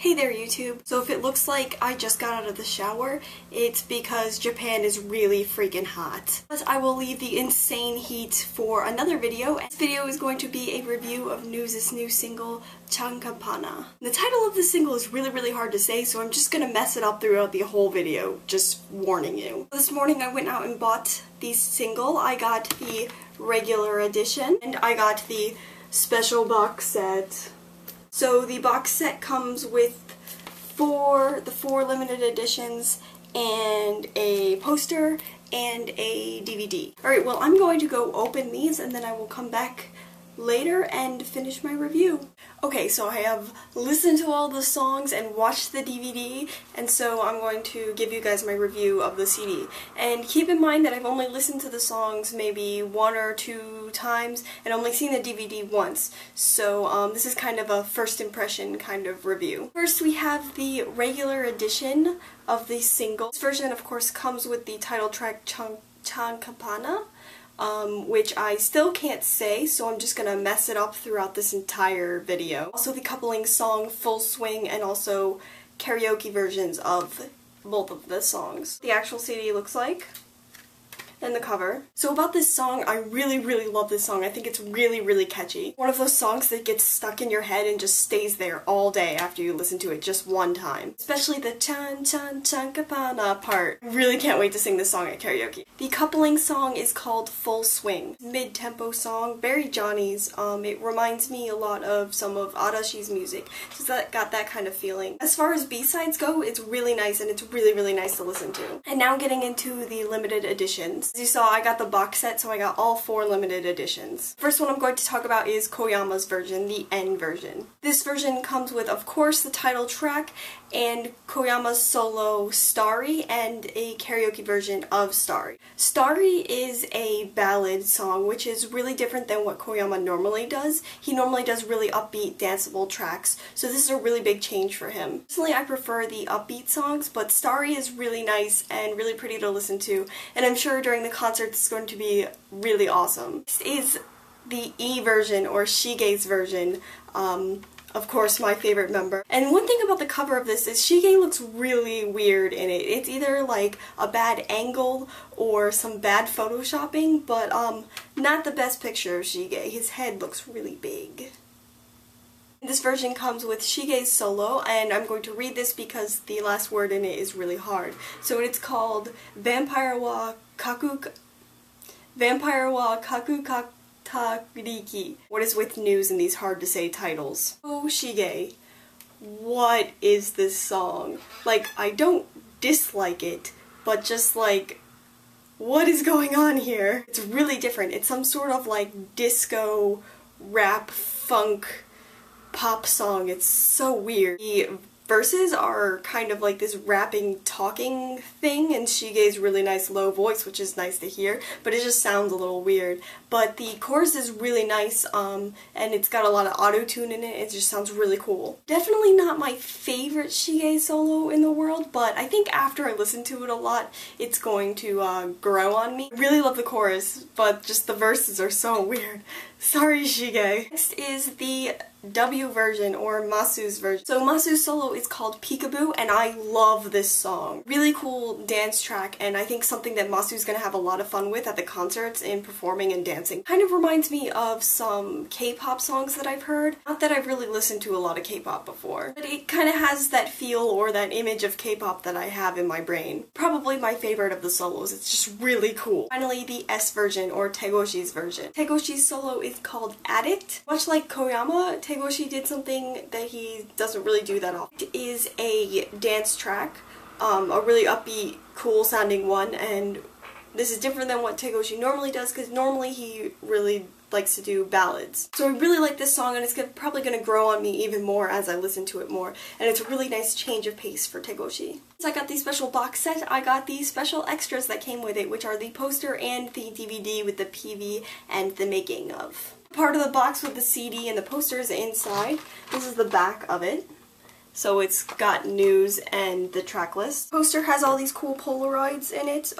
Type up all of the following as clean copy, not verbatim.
Hey there YouTube! So if it looks like I just got out of the shower, it's because Japan is really freaking hot. But I will leave the insane heat for another video. This video is going to be a review of NEWS' new single, Chankapaana. The title of the single is really hard to say, so I'm just gonna mess it up throughout the whole video, just warning you. This morning I went out and bought the single. I got the regular edition, and I got the special box set. So the box set comes with the four limited editions and a poster and a DVD. Alright, well I'm going to go open these and then I will come back later and finish my review. Okay, so I have listened to all the songs and watched the DVD, and so I'm going to give you guys my review of the CD. And keep in mind that I've only listened to the songs maybe 1 or 2 times and only seen the DVD once, so this is kind of a first impression kind of review. First we have the regular edition of the single. This version of course comes with the title track Chankapaana, which I still can't say, so I'm just gonna mess it up throughout this entire video. Also the coupling song Full Swing and also karaoke versions of both of the songs. The actual CD looks like, and the cover. So about this song, I really love this song. I think it's really catchy. One of those songs that gets stuck in your head and just stays there all day after you listen to it just one time. Especially the Chankapaana part. I really can't wait to sing this song at karaoke. The coupling song is called Full Swing. Mid-tempo song, very Johnny's. It reminds me a lot of some of Arashi's music. So that got that kind of feeling. As far as B-sides go, it's really nice and it's really nice to listen to. And now getting into the limited editions. As you saw, I got the box set, so I got all 4 limited editions. First one I'm going to talk about is Koyama's version, the N version. This version comes with, of course, the title track and Koyama's solo Starry and a karaoke version of Starry. Starry is a ballad song, which is really different than what Koyama normally does. He normally does really upbeat, danceable tracks, so this is a really big change for him. Personally, I prefer the upbeat songs, but Starry is really nice and really pretty to listen to, and I'm sure during the concert it's going to be really awesome. This is the E version, or Shige's version, of course my favorite member. And one thing about the cover of this is Shige looks really weird in it. It's either like a bad angle or some bad photoshopping, but not the best picture of Shige. His head looks really big. This version comes with Shige's solo, and I'm going to read this because the last word in it is really hard. So it's called Vampire wa Kaku Takuriki. What is with NEWS and these hard to say titles? Oh Shige, what is this song? Like, I don't dislike it, but just like, what is going on here? It's really different. It's some sort of like disco, rap, funk, pop song. It's so weird. The verses are kind of like this rapping, talking thing, and Shige's really nice low voice, which is nice to hear, but it just sounds a little weird. But the chorus is really nice, and it's got a lot of auto-tune in it. It just sounds really cool. Definitely not my favorite Shige solo in the world, but I think after I listen to it a lot, it's going to grow on me. I really love the chorus, but just the verses are so weird. Sorry, Shige. Next is the W version, or Masu's version. So Masu's solo is called Peekaboo, and I love this song. Really cool dance track, and I think something that Masu's gonna have a lot of fun with at the concerts in performing and dancing. Kind of reminds me of some K-pop songs that I've heard. Not that I've really listened to a lot of K-pop before, but it kind of has that feel or that image of K-pop that I have in my brain. Probably my favorite of the solos. It's just really cool. Finally, the S version, or Tegoshi's version. Tegoshi's solo is called Addict. Much like Koyama, Tegoshi did something that he doesn't really do that often. It is a dance track, a really upbeat, cool sounding one, and this is different than what Tegoshi normally does, because normally he really likes to do ballads. So I really like this song, and it's probably going to grow on me even more as I listen to it more, and it's a really nice change of pace for Tegoshi. So I got the special box set, I got the special extras that came with it, which are the poster and the DVD with the PV and the making of. Part of the box with the CD and the posters inside. This is the back of it. So it's got NEWS and the track list. The poster has all these cool Polaroids in it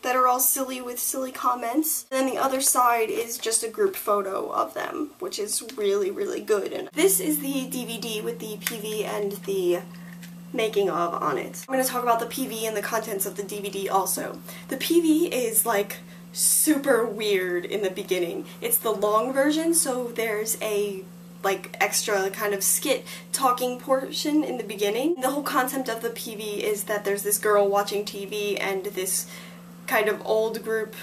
that that are all silly with silly comments. And then the other side is just a group photo of them, which is really, really good. And this is the DVD with the PV and the making of on it. I'm going to talk about the PV and the contents of the DVD also. The PV is like super weird in the beginning. It's the long version, so there's a like extra kind of skit talking portion in the beginning. The whole concept of the PV is that there's this girl watching TV and this kind of old group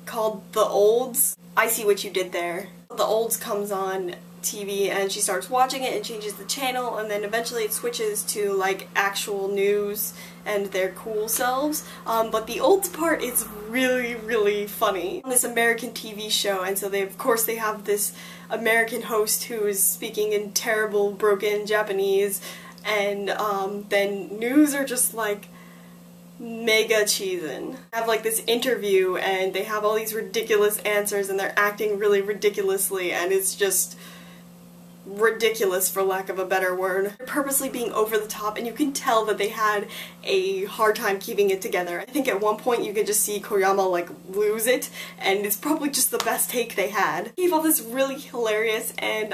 called The Olds. I see what you did there. The Olds comes on TV and she starts watching it and changes the channel, and then eventually it switches to like actual news and their cool selves. But the Olds part is really, really funny. On this American TV show, and so of course they have this American host who is speaking in terrible broken Japanese, and then news are just like mega cheesin'. Have like this interview and they have all these ridiculous answers and they're acting really ridiculously, and it's just ridiculous for lack of a better word. They're purposely being over the top, and you can tell that they had a hard time keeping it together. I think at one point you can just see Koyama like lose it, and it's probably just the best take they had. He gave all this really hilarious and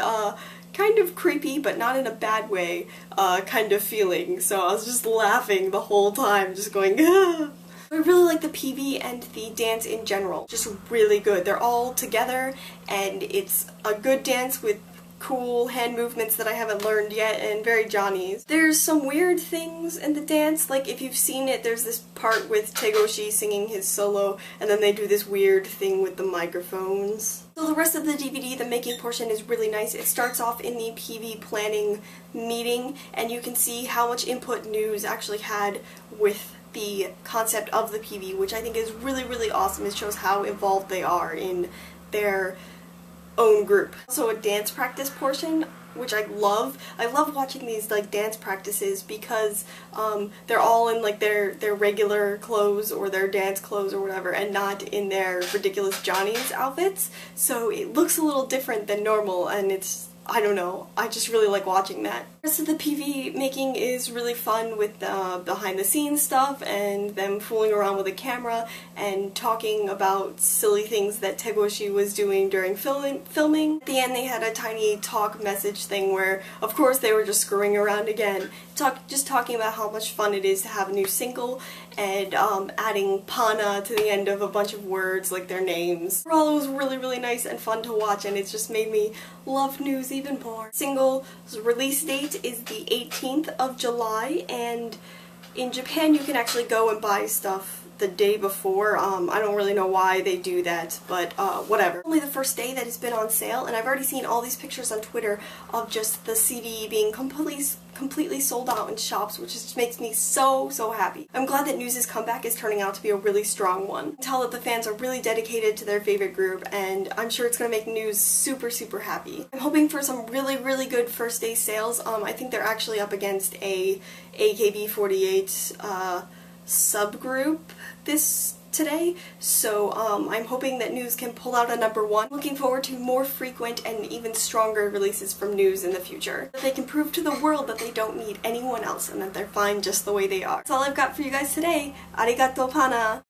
kind of creepy, but not in a bad way, kind of feeling. So I was just laughing the whole time, just going, ah. I really like the PV and the dance in general. Just really good. They're all together, and it's a good dance with cool hand movements that I haven't learned yet, and very Johnny's. There's some weird things in the dance, like if you've seen it, there's this part with Tegoshi singing his solo, and then they do this weird thing with the microphones. So the rest of the DVD, the making portion, is really nice. It starts off in the PV planning meeting, and you can see how much input News actually had with the concept of the PV, which I think is really, really awesome. It shows how involved they are in their own group. Also a dance practice portion, which I love. I love watching these like dance practices because they're all in like their regular clothes or their dance clothes or whatever, and not in their ridiculous Johnny's outfits. So it looks a little different than normal, and it's, I don't know, I just really like watching that. The rest of the PV making is really fun with behind the scenes stuff and them fooling around with a camera and talking about silly things that Tegoshi was doing during filming. At the end they had a tiny talk message thing where of course they were just screwing around again, just talking about how much fun it is to have a new single and adding pana to the end of a bunch of words like their names. Overall it was really, really nice and fun to watch, and it just made me love News even more. Single's release date is the 18th of July, and in Japan you can actually go and buy stuff the day before. I don't really know why they do that, but whatever. Only the first day that it's been on sale, and I've already seen all these pictures on Twitter of just the CD being completely sold out in shops, which just makes me so, so happy. I'm glad that News' comeback is turning out to be a really strong one. I can tell that the fans are really dedicated to their favorite group, and I'm sure it's going to make News super, super happy. I'm hoping for some really, really good first day sales. I think they're actually up against a AKB48 subgroup today, so I'm hoping that News can pull out a #1. Looking forward to more frequent and even stronger releases from News in the future. That they can prove to the world that they don't need anyone else and that they're fine just the way they are. That's all I've got for you guys today. Arigato pana!